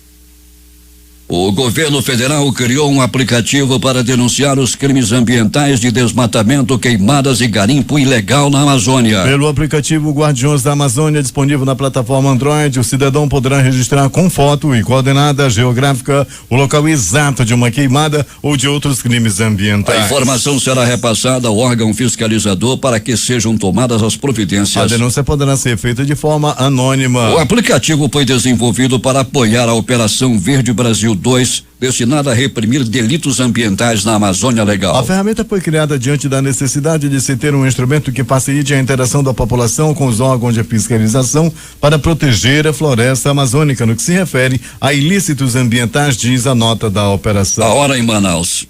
O governo federal criou um aplicativo para denunciar os crimes ambientais de desmatamento, queimadas e garimpo ilegal na Amazônia. Pelo aplicativo Guardiões da Amazônia, disponível na plataforma Android, o cidadão poderá registrar com foto e coordenada geográfica o local exato de uma queimada ou de outros crimes ambientais. A informação será repassada ao órgão fiscalizador para que sejam tomadas as providências. A denúncia poderá ser feita de forma anônima. O aplicativo foi desenvolvido para apoiar a Operação Verde Brasil 2, destinada a reprimir delitos ambientais na Amazônia Legal. A ferramenta foi criada diante da necessidade de se ter um instrumento que facilite a interação da população com os órgãos de fiscalização para proteger a floresta amazônica, no que se refere a ilícitos ambientais, diz a nota da operação. A hora em Manaus.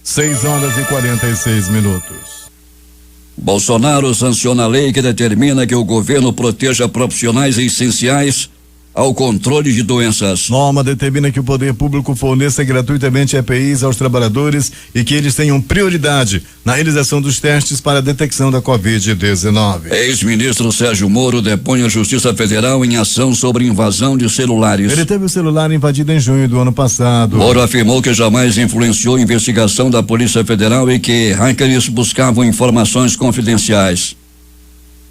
6:46. Bolsonaro sanciona a lei que determina que o governo proteja profissionais essenciais ao controle de doenças. Norma determina que o poder público forneça gratuitamente EPIs aos trabalhadores e que eles tenham prioridade na realização dos testes para a detecção da Covid-19. Ex-ministro Sérgio Moro depõe a Justiça Federal em ação sobre invasão de celulares. Ele teve o celular invadido em junho do ano passado. Moro afirmou que jamais influenciou a investigação da Polícia Federal e que hackers buscavam informações confidenciais.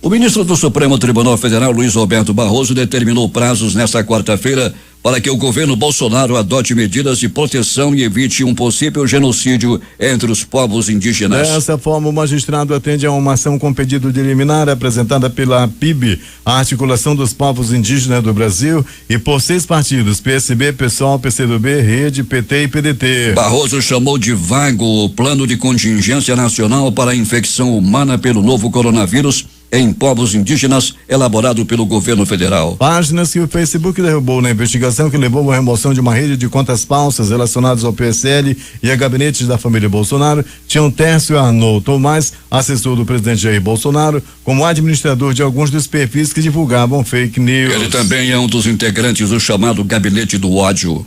O ministro do Supremo Tribunal Federal, Luiz Roberto Barroso, determinou prazos nesta quarta-feira para que o governo Bolsonaro adote medidas de proteção e evite um possível genocídio entre os povos indígenas. Dessa forma, o magistrado atende a uma ação com pedido de liminar apresentada pela PIB, a Articulação dos Povos Indígenas do Brasil, e por 6 partidos, PSB, PSOL, PCdoB, Rede, PT e PDT. Barroso chamou de vago o plano de contingência nacional para a infecção humana pelo novo coronavírus em povos indígenas, elaborado pelo governo federal. Páginas que o Facebook derrubou na investigação que levou à remoção de uma rede de contas falsas relacionadas ao PSL e a gabinetes da família Bolsonaro tinham Tércio Arnold Tomás, assessor do presidente Jair Bolsonaro, como administrador de alguns dos perfis que divulgavam fake news. Ele também é um dos integrantes do chamado Gabinete do Ódio.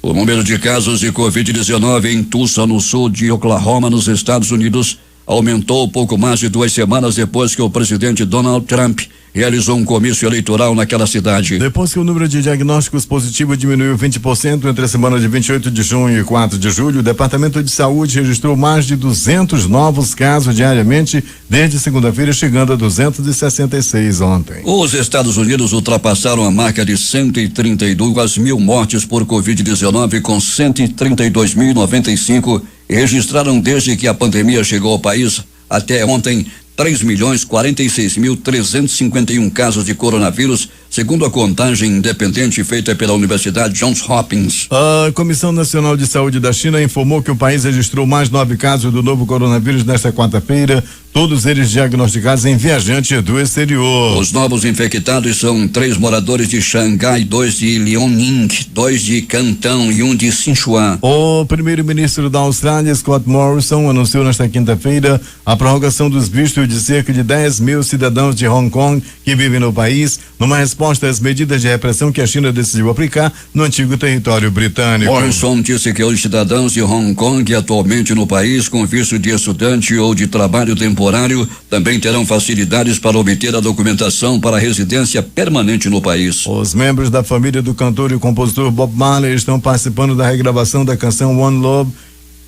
O número de casos de Covid-19 em Tulsa, no sul de Oklahoma, nos Estados Unidos, aumentou pouco mais de 2 semanas depois que o presidente Donald Trump realizou um comício eleitoral naquela cidade. Depois que o número de diagnósticos positivos diminuiu 20% entre a semana de 28 de junho e 4 de julho, o Departamento de Saúde registrou mais de 200 novos casos diariamente desde segunda-feira, chegando a 266 ontem. Os Estados Unidos ultrapassaram a marca de 132 mil mortes por Covid-19 com 132.095 e registraram desde que a pandemia chegou ao país até ontem 3.046.351 casos de coronavírus, segundo a contagem independente feita pela Universidade Johns Hopkins. A Comissão Nacional de Saúde da China informou que o país registrou mais 9 casos do novo coronavírus nesta quarta-feira, todos eles diagnosticados em viajantes do exterior. Os novos infectados são 3 moradores de Xangai, 2 de Liaoning, 2 de Canton e 1 de Sichuan. O primeiro-ministro da Austrália, Scott Morrison, anunciou nesta quinta-feira a prorrogação dos vistos de cerca de 10 mil cidadãos de Hong Kong que vivem no país, numa resposta resposta às medidas de repressão que a China decidiu aplicar no antigo território britânico. Morrison disse que os cidadãos de Hong Kong atualmente no país com visto de estudante ou de trabalho temporário também terão facilidades para obter a documentação para residência permanente no país. Os membros da família do cantor e compositor Bob Marley estão participando da regravação da canção One Love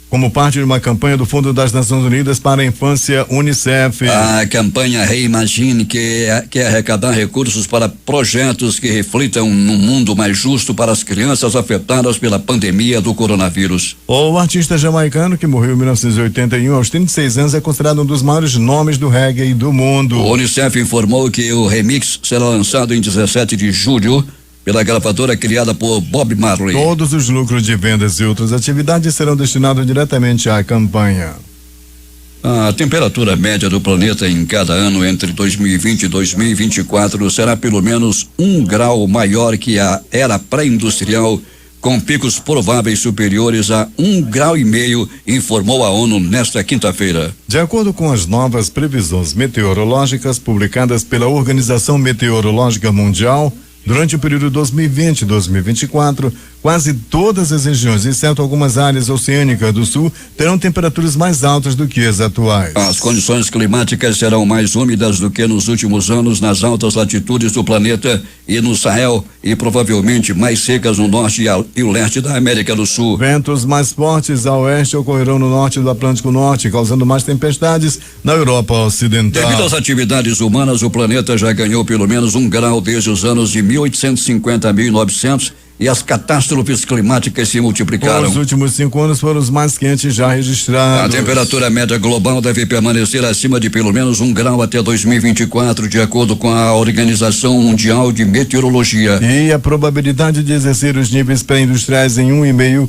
como parte de uma campanha do Fundo das Nações Unidas para a Infância, UNICEF. A campanha Reimagine quer arrecadar recursos para projetos que reflitam num mundo mais justo para as crianças afetadas pela pandemia do coronavírus. O artista jamaicano que morreu em 1981 aos 36 anos é considerado um dos maiores nomes do reggae do mundo. O UNICEF informou que o remix será lançado em 17 de julho pela gravadora criada por Bob Marley. Todos os lucros de vendas e outras atividades serão destinados diretamente à campanha. A temperatura média do planeta em cada ano entre 2020 e 2024 será pelo menos 1 grau maior que a era pré-industrial, com picos prováveis superiores a 1,5 graus, informou a ONU nesta quinta-feira. De acordo com as novas previsões meteorológicas publicadas pela Organização Meteorológica Mundial, durante o período 2020 e 2024, quase todas as regiões, exceto algumas áreas oceânicas do sul, terão temperaturas mais altas do que as atuais. As condições climáticas serão mais úmidas do que nos últimos anos nas altas latitudes do planeta e no Sahel, e provavelmente mais secas no norte e o leste da América do Sul. Ventos mais fortes a oeste ocorrerão no norte do Atlântico Norte, causando mais tempestades na Europa Ocidental. Devido às atividades humanas, o planeta já ganhou pelo menos 1 grau desde os anos de 1850 a 1900 e as catástrofes climáticas se multiplicaram. Os últimos 5 anos foram os mais quentes já registrados. A temperatura média global deve permanecer acima de pelo menos 1 grau até 2024, de acordo com a Organização Mundial de Meteorologia. E a probabilidade de exercer os níveis pré-industriais em 1,5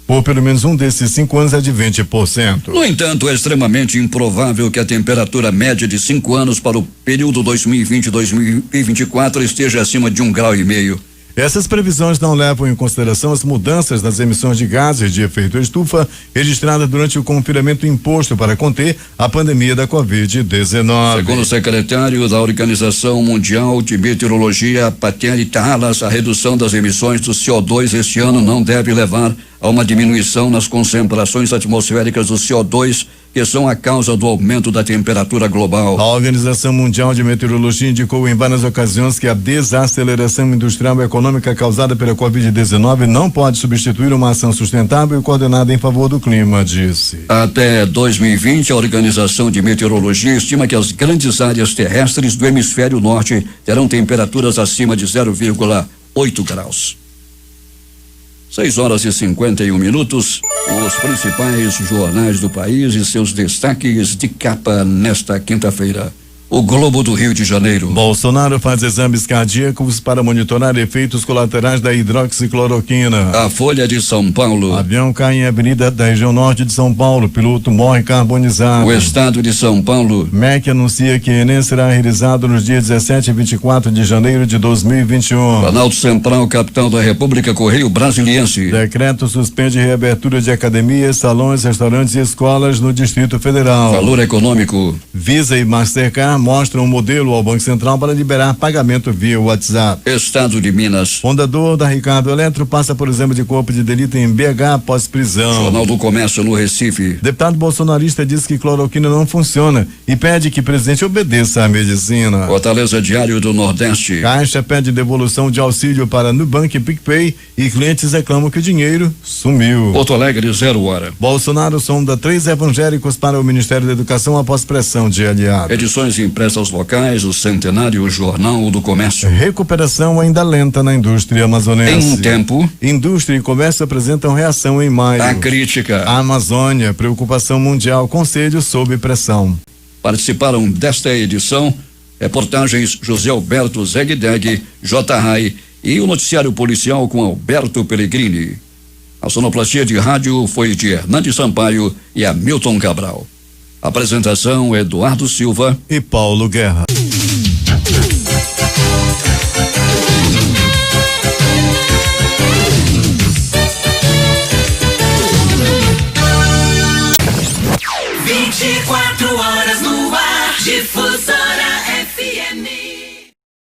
por pelo menos um desses 5 anos é de 20%. No entanto, é extremamente improvável que a temperatura média de 5 anos para o período 2020-2024 esteja acima de 1,5 graus. Essas previsões não levam em consideração as mudanças nas emissões de gases de efeito estufa registradas durante o confinamento imposto para conter a pandemia da Covid-19. Segundo o secretário da Organização Mundial de Meteorologia, Pateri Talas, a redução das emissões do CO2 este ano não deve levar a uma diminuição nas concentrações atmosféricas do CO2, que são a causa do aumento da temperatura global. A Organização Mundial de Meteorologia indicou em várias ocasiões que a desaceleração industrial e econômica causada pela Covid-19 não pode substituir uma ação sustentável e coordenada em favor do clima, disse. Até 2020, a Organização de Meteorologia estima que as grandes áreas terrestres do hemisfério norte terão temperaturas acima de 0,8 graus. 6h51. Os principais jornais do país e seus destaques de capa nesta quinta-feira. O Globo do Rio de Janeiro. Bolsonaro faz exames cardíacos para monitorar efeitos colaterais da hidroxicloroquina. A Folha de São Paulo. Avião cai em avenida da região norte de São Paulo. Piloto morre carbonizado. O Estado de São Paulo. MEC anuncia que Enem será realizado nos dias 17 e 24 de janeiro de 2021. Planalto Central, capital da República, Correio Brasiliense. Decreto suspende reabertura de academias, salões, restaurantes e escolas no Distrito Federal. Valor econômico. Visa e Mastercard mostram um modelo ao Banco Central para liberar pagamento via WhatsApp. Estado de Minas. Fundador da Ricardo Eletro passa por exame de corpo de delito em BH após prisão. Jornal do Comércio no Recife. Deputado bolsonarista diz que cloroquina não funciona e pede que o presidente obedeça à medicina. Fortaleza Diário do Nordeste. Caixa pede devolução de auxílio para Nubank e PicPay e clientes reclamam que o dinheiro sumiu. Porto Alegre, 0 hora. Bolsonaro sonda 3 evangélicos para o Ministério da Educação após pressão de aliado. Edições impressas locais, o Centenário, o Jornal do Comércio. Recuperação ainda lenta na indústria amazonense. Em um tempo. Indústria e comércio apresentam reação em maio. A crítica. A Amazônia, preocupação mundial, conselho sob pressão. Participaram desta edição reportagens José Alberto Zegdeg, J. Rai e o noticiário policial com Alberto Pellegrini. A sonoplastia de rádio foi de Hernandes Sampaio e Hamilton Cabral. Apresentação Eduardo Silva e Paulo Guerra. Horas